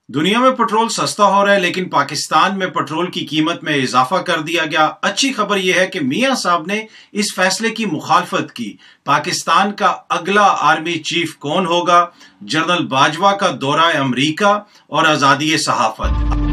दुनिया में पेट्रोल सस्ता हो रहा है, लेकिन पाकिस्तान में पेट्रोल की कीमत में इजाफा कर दिया गया। अच्छी खबर यह है कि मियां साहब ने इस फैसले की मुखालफत की। पाकिस्तान का अगला आर्मी चीफ कौन होगा? जनरल बाजवा का दौरा अमरीका और आजादी सहाफत।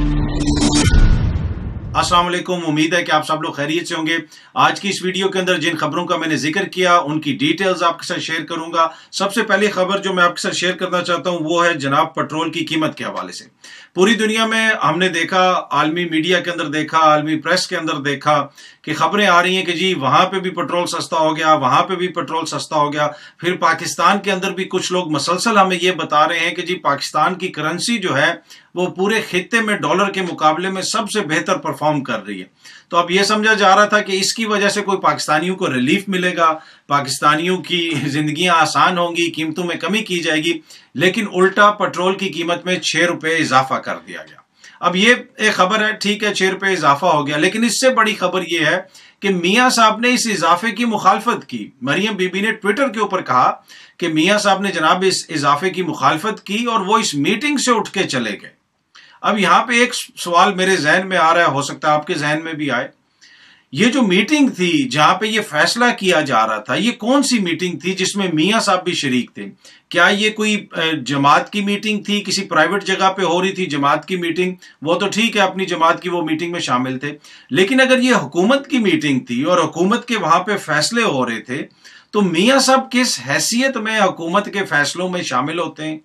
अस्सलाम वालेकुम, उम्मीद है कि आप सब लोग खैरियत से होंगे। आज की इस वीडियो के अंदर जिन खबरों का मैंने जिक्र किया उनकी डिटेल्स आपके साथ शेयर करूंगा। सबसे पहली खबर जो मैं आपके साथ शेयर करना चाहता हूं वो है जनाब पेट्रोल की कीमत के हवाले से। पूरी दुनिया में हमने देखा, आलमी मीडिया के अंदर देखा, आलमी प्रेस के अंदर देखा कि खबरें आ रही हैं कि जी वहां पे भी पेट्रोल सस्ता हो गया, वहां पे भी पेट्रोल सस्ता हो गया। फिर पाकिस्तान के अंदर भी कुछ लोग मसलसल हमें ये बता रहे हैं कि जी पाकिस्तान की करेंसी जो है वो पूरे खित्ते में डॉलर के मुकाबले में सबसे बेहतर परफॉर्म कर रही है। तो अब यह समझा जा रहा था कि इसकी वजह से कोई पाकिस्तानियों को रिलीफ मिलेगा, पाकिस्तानियों की जिंदगियां आसान होंगी, कीमतों में कमी की जाएगी, लेकिन उल्टा पेट्रोल की कीमत में 6 रुपए इजाफा कर दिया गया। अब ये एक खबर है, ठीक है 6 रुपए इजाफा हो गया, लेकिन इससे बड़ी खबर यह है कि मियां साहब ने इस इजाफे की मुखालफत की। मरियम बीबी ने ट्विटर के ऊपर कहा कि मियां साहब ने जनाब इस इजाफे की मुखालफत की और वो इस मीटिंग से उठ के चले गए। अब यहां पे एक सवाल मेरे जहन में आ रहा है, हो सकता है आपके जहन में भी आए। ये जो मीटिंग थी जहां पे ये फैसला किया जा रहा था, ये कौन सी मीटिंग थी जिसमें मियां साहब भी शरीक थे? क्या ये कोई जमात की मीटिंग थी, किसी प्राइवेट जगह पे हो रही थी जमात की मीटिंग? वो तो ठीक है, अपनी जमात की वो मीटिंग में शामिल थे, लेकिन अगर ये हुकूमत की मीटिंग थी और हुकूमत के वहां पे फैसले हो रहे थे, तो मियां साहब किस हैसियत में हुकूमत के फैसलों में शामिल होते हैं,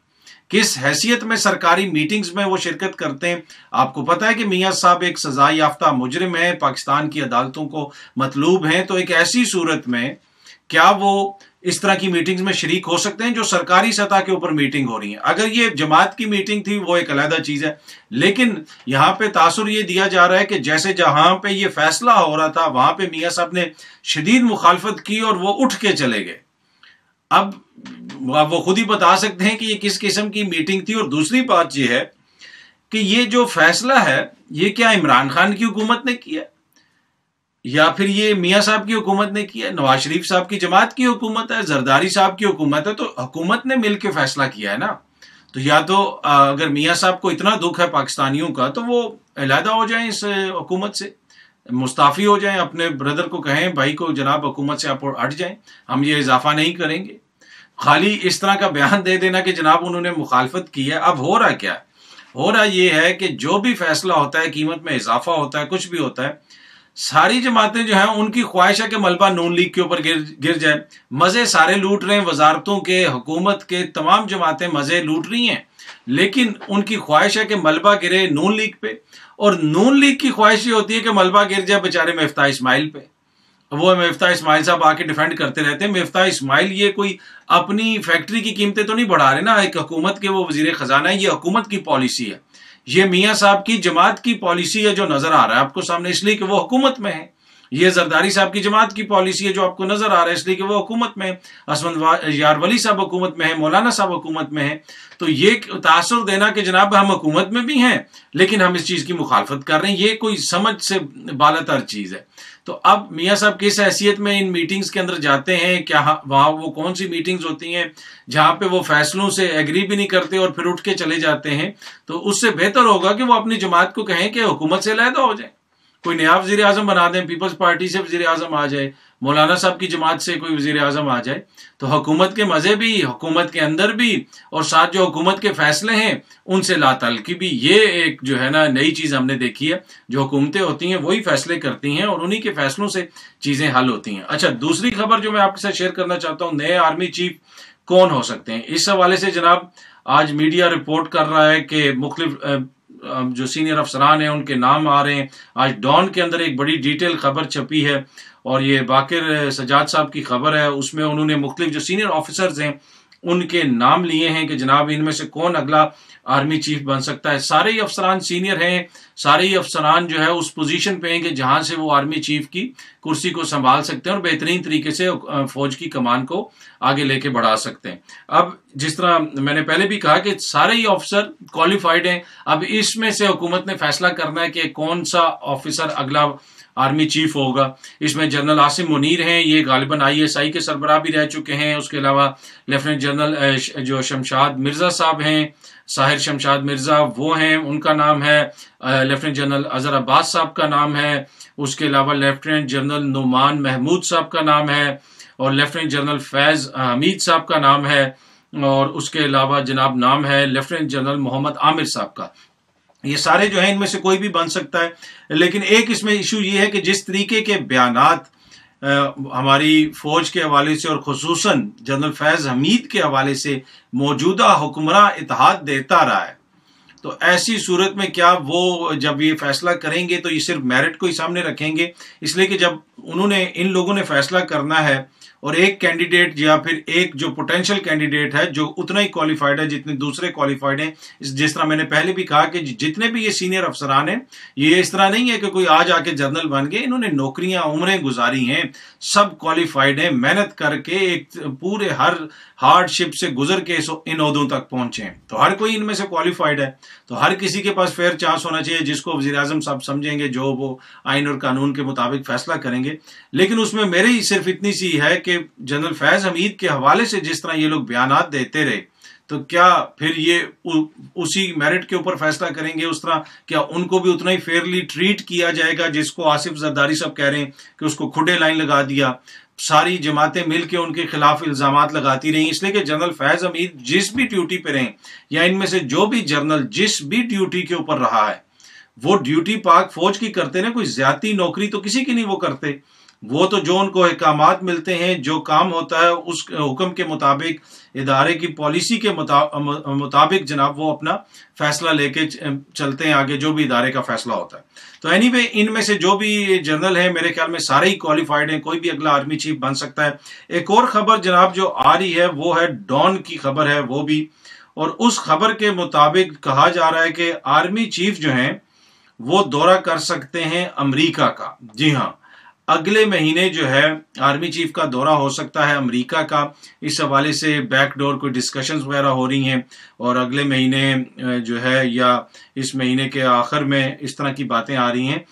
किस हैसियत में सरकारी मीटिंग्स में वो शिरकत करते हैं? आपको पता है कि मियां साहब एक सजा याफ्ता मुजरिम है, पाकिस्तान की अदालतों को मतलूब हैं। तो एक ऐसी सूरत में क्या वो इस तरह की मीटिंग्स में शरीक हो सकते हैं जो सरकारी सतह के ऊपर मीटिंग हो रही है? अगर ये जमात की मीटिंग थी वो एक अलग चीज है, लेकिन यहां पे तासुर ये दिया जा रहा है कि जैसे जहां पे ये फैसला हो रहा था वहां पे मियां साहब ने शदीद मुखालफत की और वो उठ के चले गए। अब वो खुद ही बता सकते हैं कि ये किस किस्म की मीटिंग थी। और दूसरी बात यह है कि ये जो फैसला है ये क्या इमरान खान की हुकूमत ने किया या फिर ये मियां साहब की हुकूमत ने किया? नवाज शरीफ साहब की जमात की हुकूमत है, जरदारी साहब की हुकूमत है, तो हुकूमत ने मिलकर फैसला किया है ना। तो या तो अगर मियां साहब को इतना दुख है पाकिस्तानियों का तो वो अलहदा हो जाए इस हुकूमत से, मुस्ताफी हो जाएं, अपने ब्रदर को कहें भाई को जनाब हुकूमत से आप हट जाएं, हम ये इजाफा नहीं करेंगे। खाली इस तरह का बयान दे देना कि जनाब उन्होंने मुखालफत की है। अब हो रहा क्या है? हो रहा ये है कि जो भी फैसला होता है, कीमत में इजाफा होता है, कुछ भी होता है, सारी जमातें जो हैं उनकी ख्वाहिश है कि मलबा नून लीग के ऊपर गिर जाए। मजे सारे लूट रहे हैं, वजारतों के, हुकूमत के तमाम जमातें मजे लूट रही हैं, लेकिन उनकी ख्वाहिश है कि मलबा गिरे नून लीग पे। और नून लीग की ख्वाहिश ये होती है कि मलबा गिर जाए बेचारे मिफ्ता इस्माइल पे। वो मिफ्ता इस्माइल साहब आके डिफेंड करते रहते हैं। मिफ्ता इस्माइल ये कोई अपनी फैक्ट्री की कीमतें तो नहीं बढ़ा रहे ना, एक हुकूमत के वो वजीर खजाना है, ये हुकूमत की पॉलिसी है, ये मियां साहब की जमात की पॉलिसी है जो नजर आ रहा है आपको सामने, इसलिए कि वो हुकूमत में है। ये जरदारी साहब की जमात की पॉलिसी है जो आपको नजर आ रहा है, इसलिए कि वो हुकूमत में है। असमत यार वली साहब हुकूमत में है, मौलाना साहब हुकूमत में है। तो ये तासुर देना कि जनाब हम हुकूमत में भी हैं लेकिन हम इस चीज की मुखालफत कर रहे हैं, ये कोई समझ से बालातर चीज है। तो अब मियां साहब किस हैसियत में इन मीटिंग्स के अंदर जाते हैं? क्या वहां वो कौन सी मीटिंग्स होती हैं जहां पे वो फैसलों से एग्री भी नहीं करते और फिर उठ के चले जाते हैं? तो उससे बेहतर होगा कि वो अपनी जमात को कहें कि हुकूमत से अलहदा हो जाए, कोई नया वजीर आजम बना दें, पीपल्स पार्टी से वजीर आजम आ जाए, मौलाना साहब की जमात से कोई वजीर आजम आ जाए, तो हुकूमत के मजे भी, हुकूमत के अंदर भी, और साथ जो हुकूमत के फैसले हैं उनसे लातल्की भी। ये एक जो है ना नई चीज हमने देखी है, जो हुकूमतें होती हैं वही फैसले करती हैं और उन्हीं के फैसलों से चीजें हल होती हैं। अच्छा, दूसरी खबर जो मैं आपके साथ शेयर करना चाहता हूं, नए आर्मी चीफ कौन हो सकते हैं? इस हवाले से जनाब आज मीडिया रिपोर्ट कर रहा है कि मुख्तलिफ जो सीनियर अफसरान हैं उनके नाम आ रहे हैं। आज डॉन के अंदर एक बड़ी डिटेल खबर छपी है और ये बाकिर सजाद साहब की खबर है, उसमें उन्होंने मुख्तलिफ जो सीनियर ऑफिसर्स हैं उनके नाम लिए हैं कि जनाब इनमें से कौन अगला आर्मी चीफ बन सकता है। सारे ही अफसरान सीनियर हैं, सारे ही अफसरान जो है उस पोजीशन पे हैं कि जहां से वो आर्मी चीफ की कुर्सी को संभाल सकते हैं और बेहतरीन तरीके से फौज की कमान को आगे लेके बढ़ा सकते हैं। अब जिस तरह मैंने पहले भी कहा कि सारे ही ऑफिसर क्वालिफाइड हैं, अब इसमें से हुकूमत ने फैसला करना है कि कौन सा ऑफिसर अगला आर्मी चीफ होगा। इसमें जनरल आसिम मुनीर हैं, ये गालिबन ISI के सरबराह भी रह चुके हैं। उसके अलावा लेफ्टिनेंट जनरल जो शमशाद मिर्जा साहब हैं, साहिर शमशाद मिर्ज़ा वो हैं, उनका नाम है। लेफ्टिनेंट जनरल अजहर अब्बास साहब का नाम है। उसके अलावा लेफ्टिनेंट जनरल नुमान महमूद साहब का नाम है, और लेफ्टिनेंट जनरल फैज़ हमीद साहब का नाम है, और उसके अलावा जनाब नाम है लेफ्टिनेंट जनरल मोहम्मद आमिर साहब का। ये सारे जो हैं इनमें से कोई भी बन सकता है, लेकिन एक इसमें इशू ये है कि जिस तरीके के बयानात हमारी फौज के हवाले से और खुसूसन जनरल फैज़ हमीद के हवाले से मौजूदा हुक्मरान इत्तेहाद देता रहा है, तो ऐसी सूरत में क्या वो जब ये फैसला करेंगे तो ये सिर्फ मेरिट को ही सामने रखेंगे? इसलिए कि जब उन्होंने इन लोगों ने फैसला करना है और एक कैंडिडेट या फिर एक जो पोटेंशियल कैंडिडेट है जो उतना ही क्वालिफाइड है जितने दूसरे क्वालिफाइड हैं, जिस तरह मैंने पहले भी कहा कि जितने भी ये सीनियर अफसरान हैं, ये इस तरह नहीं है कि कोई आज आके जनरल बन गए, इन्होंने नौकरियां उम्रें गुजारी हैं, सब क्वालिफाइड हैं, मेहनत करके एक पूरे हर हार्डशिप से गुजर के इन ओहदों तक पहुंचे हैं, तो हर कोई इनमें से क्वालिफाइड है, तो हर किसी के पास फेयर चांस होना चाहिए जिसको वज़ीर आज़म साहब समझेंगे, जो वो आइन और कानून के मुताबिक फैसला करेंगे। लेकिन उसमें मेरी सिर्फ इतनी सी है कि जनरल फैज हमीद के हवाले से जिस तरह ये लोग बयानात देते रहे, तो क्या फिर ये उसी मेरिट के ऊपर फैसला करेंगे उस तरह? क्या उनको भी उतना ही फेयरली ट्रीट किया जाएगा जिसको आसिफ जरदारी साहब कह रहे हैं कि उसको खुडे लाइन लगा दिया, सारी जमातें मिलकर उनके खिलाफ इल्जामात लगाती रही? इसलिए कि जनरल फैज हमीद जिस भी ड्यूटी पे रहें, या इनमें से जो भी जनरल जिस भी ड्यूटी के ऊपर रहा है, वो ड्यूटी पाक फौज की करते ना, कोई ज्यादा नौकरी तो किसी की नहीं वो करते। वो तो जो उनको अहकामात मिलते हैं, जो काम होता है उस हुक्म के मुताबिक, इदारे की पॉलिसी के मुताबिक जनाब वो अपना फैसला लेके चलते हैं आगे, जो भी इदारे का फैसला होता है। तो एनीवे इनमें से जो भी जनरल है मेरे ख्याल में सारे ही क्वालिफाइड हैं, कोई भी अगला आर्मी चीफ बन सकता है। एक और खबर जनाब जो आ रही है वो है डॉन की खबर है वो भी, और उस खबर के मुताबिक कहा जा रहा है कि आर्मी चीफ जो हैं वो दौरा कर सकते हैं अमेरिका का। जी हाँ, अगले महीने जो है आर्मी चीफ का दौरा हो सकता है अमेरिका का। इस हवाले से बैकडोर कोई डिस्कशंस वगैरह हो रही हैं, और अगले महीने जो है या इस महीने के आखिर में इस तरह की बातें आ रही हैं।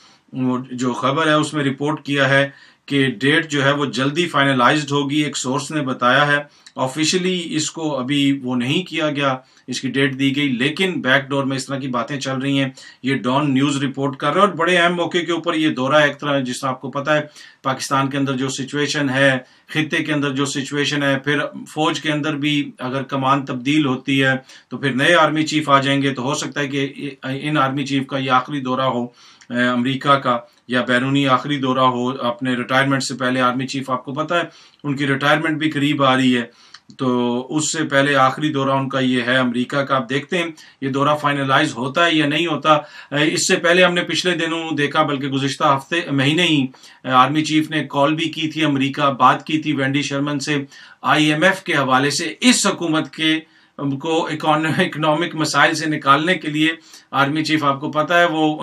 जो खबर है उसमें रिपोर्ट किया है कि डेट जो है वो जल्दी फाइनलाइज्ड होगी, एक सोर्स ने बताया है। ऑफिशियली इसको अभी वो नहीं किया गया, इसकी डेट दी गई, लेकिन बैकडोर में इस तरह की बातें चल रही हैं। ये डॉन न्यूज़ रिपोर्ट कर रहे हैं, और बड़े अहम मौके के ऊपर ये दौरा है एक तरह, जिस तरह आपको पता है पाकिस्तान के अंदर जो सिचुएशन है, खित्ते के अंदर जो सिचुएशन है, फिर फौज के अंदर भी अगर कमान तब्दील होती है तो फिर नए आर्मी चीफ आ जाएंगे, तो हो सकता है कि इन आर्मी चीफ का ये आखिरी दौरा हो अमेरिका का, या बैरूनी आखिरी दौरा हो अपने रिटायरमेंट से पहले। आर्मी चीफ आपको पता है उनकी रिटायरमेंट भी करीब आ रही है, तो उससे पहले आखिरी दौरा उनका ये है अमेरिका का। आप देखते हैं ये दौरा फाइनलाइज होता है या नहीं होता। इससे पहले हमने पिछले दिनों देखा, बल्कि गुज़िश्ता महीने ही आर्मी चीफ ने कॉल भी की थी अमेरिका, बात की थी वेंडी शर्मन से IMF के हवाले से इस हुकूमत के को इकोनॉमिक मसाइल से निकालने के लिए। आर्मी चीफ आपको पता है वो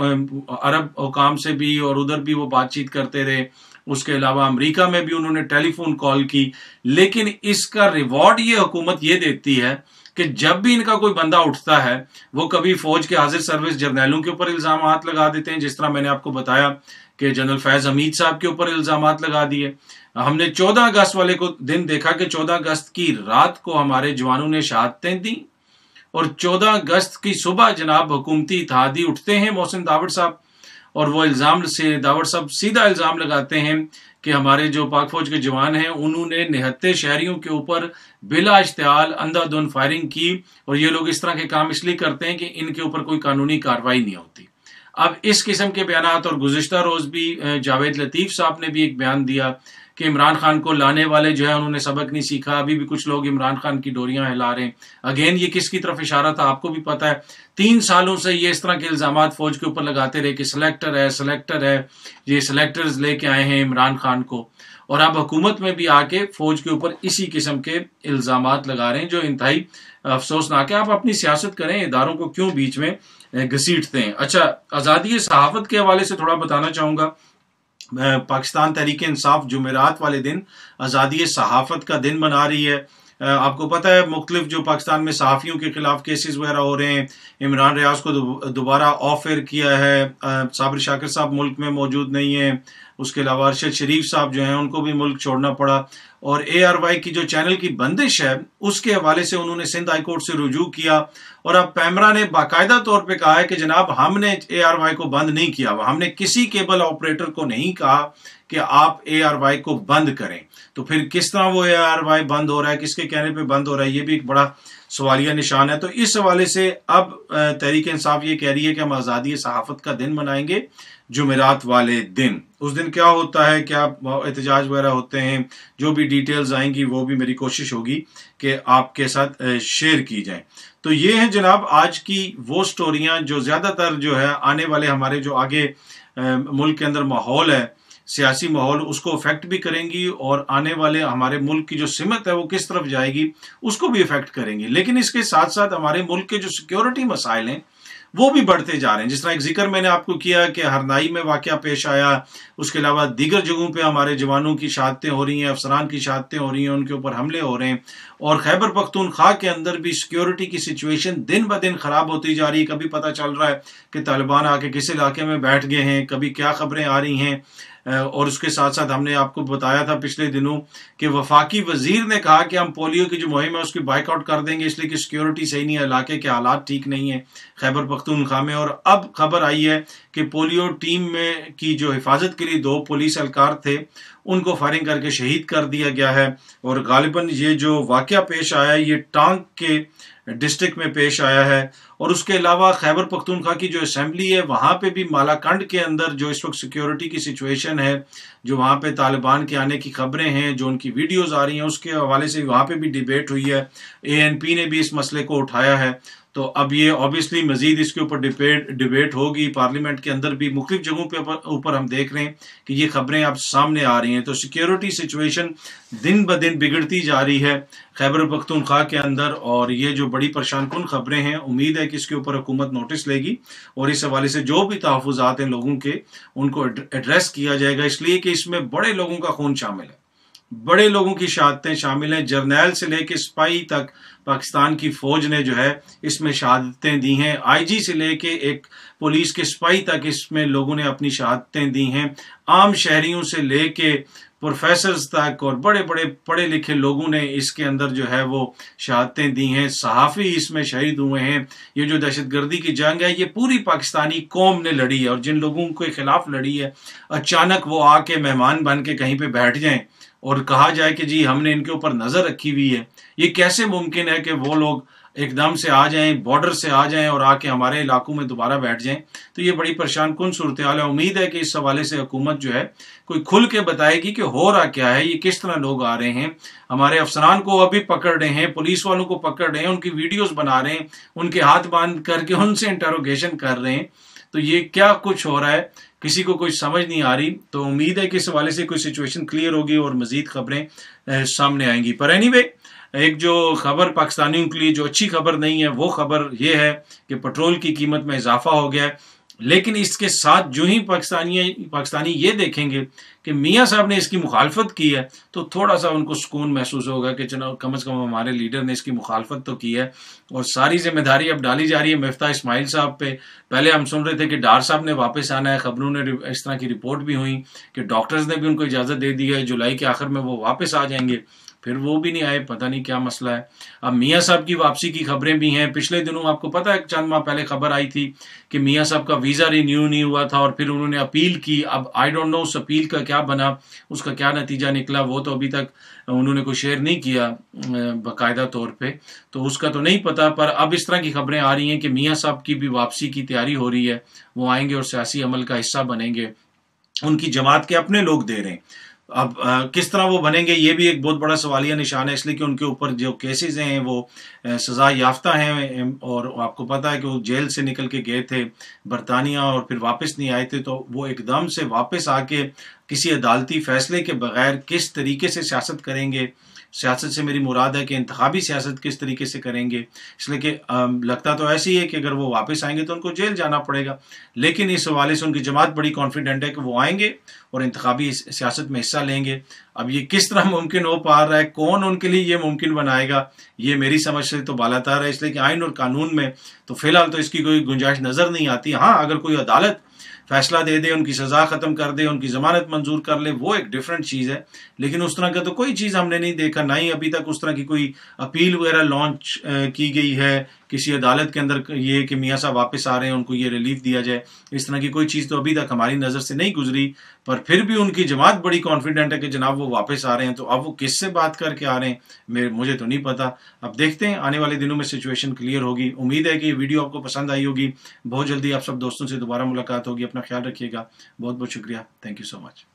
अरब हुकाम से भी और उधर भी वो बातचीत करते रहे, उसके अलावा अमेरिका में भी उन्होंने टेलीफोन कॉल की। लेकिन इसका रिवॉर्ड ये हुकूमत ये देती है कि जब भी इनका कोई बंदा उठता है वो कभी फौज के हाजिर सर्विस जर्नैलों के ऊपर इल्जामात लगा देते हैं, जिस तरह मैंने आपको बताया कि जनरल फैज हमीद साहब के ऊपर इल्जामात लगा दिए। हमने 14 अगस्त वाले को दिन देखा कि 14 अगस्त की रात को हमारे जवानों ने शहादतें दी, और 14 अगस्त की सुबह जनाब हुकूमती इत्तेहादी उठते हैं मोहसिन दावड़ साहब, और वो इल्ज़ाम से दावड़ साहब सीधा इल्ज़ाम लगाते हैं कि हमारे जो पाक फौज के जवान हैं उन्होंने निहत्ते शहरियों के ऊपर बिला इश्तियाल अंधाधुंध फायरिंग की, और ये लोग इस तरह के काम इसलिए करते हैं कि इनके ऊपर कोई कानूनी कार्रवाई नहीं होती। अब इस किस्म के बयानात, और गुज़िश्ता रोज भी जावेद लतीफ़ साहब ने भी एक बयान दिया कि इमरान खान को लाने वाले जो है उन्होंने सबक नहीं सीखा, अभी भी कुछ लोग इमरान खान की डोरियां हिला रहे हैं। अगेन ये किसकी तरफ इशारा था आपको भी पता है। 3 सालों से ये इस तरह के इल्जामात फौज के ऊपर लगाते रहे कि सिलेक्टर है, ये सिलेक्टर्स लेके आए हैं इमरान खान को, और अब हुकूमत में भी आके फौज के ऊपर इसी किस्म के इल्जामात लगा रहे हैं, जो इंतहाई अफसोसनाक है। आप अपनी सियासत करें, इदारों को क्यों बीच में घसीटते हैं। अच्छा, आज़ादी सहाफत के हवाले से थोड़ा बताना चाहूँगा। पाकिस्तान तहरीक इंसाफ जुमेरात वाले दिन आज़ादी सहाफत का दिन मना रही है। आपको पता है मुख्तलिफ जो पाकिस्तान में सहाफ़ियों के खिलाफ केसेस वगैरह हो रहे हैं। इमरान रियाज को दोबारा ऑफ एयर किया है, साबिर शाकिर साहब मुल्क में मौजूद नहीं है, اس کے علاوہ ارشد شریف صاحب جو ہیں ان کو بھی ملک چھوڑنا پڑا، اور ARY کی جو چینل کی بندش ہے اس کے حوالے سے انہوں نے سندھ ہائی کورٹ سے رجوع کیا، اور اب پیمرا نے باقاعدہ طور پہ کہا ہے کہ جناب ہم نے ARY کو بند نہیں کیا، ہم نے کسی کیبل آپریٹر کو نہیں کہا کہ آپ ARY کو بند کریں۔ تو پھر کس طرح وہ ARY بند ہو رہا ہے، کس کے کہنے پہ بند ہو رہا ہے، یہ بھی ایک بڑا سوالیہ نشان ہے۔ تو اس حوالے سے اب تحریک انصاف یہ کہہ رہی ہے کہ ہم آزادی صحافت کا دن منائیں گے جمعرات والے دن۔ اس دن کیا ہوتا ہے، کیا احتجاج وغیرہ ہوتے ہیں، جو بھی ڈیٹیلز آئیں گی وہ بھی میری کوشش ہوگی کہ آپ کے ساتھ شیئر کی جائیں۔ تو یہ ہیں جناب آج کی وہ سٹوریاں جو زیادہ تر جو ہے آنے والے ہمارے جو آگے ملک کے اندر ماحول ہے، سیاسی ماحول، اس کو افیکٹ بھی کریں گی، اور آنے والے ہمارے ملک کی جو سمت ہے وہ کس طرف جائے گی اس کو بھی افیکٹ کریں گی۔ لیکن اس کے ساتھ ساتھ ہمارے ملک کے جو سیکیورٹی مسائل ہیں وہ بھی بڑھتے جا رہے ہیں۔ جس طرح ایک ذکر میں نے آپ کو کیا کہ ہرنائی میں واقعہ پیش آیا، اس کے علاوہ دیگر جگہوں پہ ہمارے جوانوں کی شہادتیں ہو رہی ہیں، افسران کی شہادتیں ہو رہی ہیں، ان کے اوپر حملے ہو رہے ہیں، اور خیبر پختونخوا کے اندر بھی سیکیورٹی کی سچویشن دن بہ دن خراب ہوتی جا رہی ہے۔ کبھی پتہ چل رہا ہے کہ طالبان آ کے کس علاقے میں بیٹھ گئے ہیں، کبھی کیا خبریں آ رہی ہیں، اور اس کے ساتھ ساتھ ہم نے آپ کو بتایا تھا پچھلے دنوں کہ وفاقی وزیر نے کہا کہ ہم پولیو کی جو مہم ہے اس کی بائیک آؤٹ کر دیں گے، اس لیے کہ سیکیورٹی صحیح نہیں ہے، علاقے کے حالات ٹھیک نہیں ہیں خیبر پختونخوا میں۔ اور اب خبر آئی ہے کہ پولیو ٹیم میں کی جو حفاظت کے لیے 2 پولیس اہلکار تھے ان کو فائرنگ کر کے شہید کر دیا گیا ہے، اور غالباً یہ جو واقعہ پیش آیا ہے یہ ٹانک کے ڈسٹرکٹ میں پیش آیا ہے۔ اور اس کے علاوہ خیبر پختونخوا کی جو اسمبلی ہے وہاں پہ بھی مالا کنڈ کے اندر جو اس وقت سیکیورٹی کی سچویشن ہے، جو وہاں پہ طالبان کے آنے کی خبریں ہیں، جو ان کی ویڈیوز آ رہی ہیں، اس کے حوالے سے وہاں پہ بھی ڈیبیٹ ہوئی ہے، ANP نے بھی اس مسئلے کو اٹھایا ہے۔ تو اب یہ obviously مزید اس کے اوپر ڈیبیٹ ہوگی پارلیمنٹ کے اندر بھی، مختلف جگہوں پہ اوپر ہم دیکھ رہے ہیں کہ یہ خبریں اب سامنے آ رہی ہیں۔ تو سیکیورٹی سچویشن دن بہ دن بگڑتی جا رہی ہے خیبر پختونخوا کے اندر، اور یہ جو بڑی پریشان کن خبریں ہیں امید ہے کہ اس کے اوپر حکومت نوٹس لے گی، اور اس حوالے سے جو بھی تحفظات ہیں لوگوں کے ان کو ایڈریس کیا جائے گا، اس لیے کہ اس میں بڑے لوگوں کا خون شامل ہے، بڑے لوگوں کی شہادتیں شامل ہیں، جرنیل سے لے کے سپاہی تک پاکستان کی فوج نے جو ہے اس میں شہادتیں دی ہیں، IG سے لے کے ایک پولیس کے سپاہی تک اس میں لوگوں نے اپنی شہادتیں دی ہیں، عام شہریوں سے لے کے پروفیسرز تک اور بڑے بڑے پڑھے لکھے لوگوں نے اس کے اندر جو ہے وہ شہادتیں دی ہیں، صحافی اس میں شہید ہوئے ہیں۔ یہ جو دہشت گردی کی جنگ ہے یہ پوری پاکستانی قوم نے لڑی ہے، اور جن لوگوں کے خلاف لڑی ہے اچانک وہ آ کے مہمان بن کے کہیں پہ بیٹھ جائیں اور کہا جائے کہ جی ہم نے ان کے اوپر نظر رکھی ہوئی ہے، یہ کیسے ممکن ہے کہ وہ لوگ ایک دم سے آ جائیں، بارڈر سے آ جائیں اور آ کے ہمارے علاقوں میں دوبارہ بیٹھ جائیں؟ تو یہ بڑی پریشان کن صورتحال ہے۔ امید ہے کہ اس حوالے سے حکومت جو ہے کوئی کھل کے بتائے گی کہ ہو رہا کیا ہے، یہ کس طرح لوگ آ رہے ہیں، ہمارے افسران کو ابھی پکڑ رہے ہیں، پولیس والوں کو پکڑ رہے ہیں، ان کی ویڈیوز بنا رہے ہیں، ان کے ہاتھ باندھ کر کے ان سے انٹروگیشن کر رہے ہیں۔ تو یہ کیا کچھ ہو رہا ہے کسی کو کوئی سمجھ نہیں آ رہی۔ تو امید ہے کہ اس حوالے سے کوئی سچویشن کلیئر ہوگی اور مزید خبریں سامنے آئیں گی۔ پر اینی وے ایک جو خبر پاکستانیوں کے لیے جو اچھی خبر نہیں ہے وہ خبر یہ ہے کہ پٹرول کی قیمت میں اضافہ ہو گیا ہے، لیکن اس کے ساتھ جو ہی پاکستانی یہ دیکھیں گے کہ میاں صاحب نے اس کی مخالفت کی ہے تو تھوڑا سا ان کو سکون محسوس ہوگا کہ چلو کم از کم ہمارے لیڈر نے اس کی مخالفت تو کی ہے، اور ساری ذمہ داری اب ڈالی جا رہی ہے مفتاح اسماعیل صاحب پہ۔ پہلے ہم سن رہے تھے کہ ڈار صاحب نے واپس آنا ہے، خبروں نے اس طرح کی رپورٹ بھی ہوئی کہ ڈاکٹرز نے بھی ان کو اجازت دے دی ہے جولائی کے آخر میں وہ واپس آ جائیں گے، پھر وہ بھی نہیں آئے، پتہ نہیں کیا مسئلہ ہے۔ اب میاں صاحب کی واپسی کی خبریں بھی ہیں، پچھلے دنوں آپ کو پتہ ہے چند ماہ پہلے خبر آئی تھی کہ میاں صاحب کا ویزا رینیو نہیں ہوا تھا، اور پھر انہوں نے اپیل کی۔ اب I don't know us appeal کا کیا بنا، اس کا کیا نتیجہ نکلا، وہ تو ابھی تک انہوں نے کوئی شیئر نہیں کیا باقاعدہ طور پہ، تو اس کا تو نہیں پتا۔ پر اب اس طرح کی خبریں آ رہی ہیں کہ میاں صاحب کی بھی واپسی کی تیاری ہو رہی ہے، وہ آئیں گے اور سیاسی عمل کا حصہ بنیں گے، ان کی جماعت کے اپنے لوگ دے رہے ہیں۔ اب کس طرح وہ بنیں گے یہ بھی ایک بہت بڑا سوالیہ نشان ہے، اس لیے کہ ان کے اوپر جو کیسز ہیں وہ سزا یافتہ ہیں، اور آپ کو پتا ہے کہ وہ جیل سے نکل کے گئے تھے برطانیہ اور پھر واپس نہیں آئے تھے، تو وہ ایک دم سے واپس آ کے کسی عدالتی فیصلے کے بغیر کس طریقے سے سیاست کریں گے، سیاست سے میری مراد ہے کہ انتخابی سیاست کس طریقے سے کریں گے، اس لیے کہ لگتا تو ایسے ہی ہے کہ اگر وہ واپس آئیں گے تو ان کو جیل جانا پڑے گا، لیکن اس حوالے سے ان کی جماعت بڑی کانفیڈنٹ ہے کہ وہ آئیں گے اور انتخابی سیاست میں حصہ لیں گے۔ اب یہ کس طرح ممکن ہو پا رہا ہے، کون ان کے لیے یہ ممکن بنائے گا، یہ میری سمجھ سے تو بالاتر ہے، اس لیے کہ آئین اور قانون میں تو فی الحال تو اس کی کوئی گنجائش نظر نہیں آتی۔ ہاں اگر کوئی عدالت فیصلہ دے دے, ان کی سزا ختم کر دے, ان کی ضمانت منظور کر لے, وہ ایک ڈفرینٹ چیز ہے. لیکن اس طرح کا تو کوئی چیز ہم نے نہیں دیکھا, نہ ہی ابھی تک اس طرح کی کوئی اپیل وغیرہ لانچ کی گئی ہے کسی عدالت کے اندر, یہ کہ میاں صاحب واپس آ رہے ہیں ان کو یہ ریلیف دیا جائے. اس طرح کی کوئی چیز تو ابھی تک ہماری نظر سے نہیں گزری, پر پھر بھی ان کی جماعت بڑی کانفیڈنٹ ہے کہ جناب وہ واپس آ رہے ہیں. تو اب وہ کس سے بات کر کے آ رہے ہیں مجھے تو نہیں پتا. اب دیکھتے ہیں آنے والے دنوں میں سچویشن کلیئر ہوگی. امید ہے کہ یہ ویڈیو آپ کو پسند آئی ہوگی. بہت جلدی آپ سب دوستوں سے دوبارہ ملاقات ہوگی. اپنا خیال رکھیے گا. بہت بہت شکریہ. Thank you so much.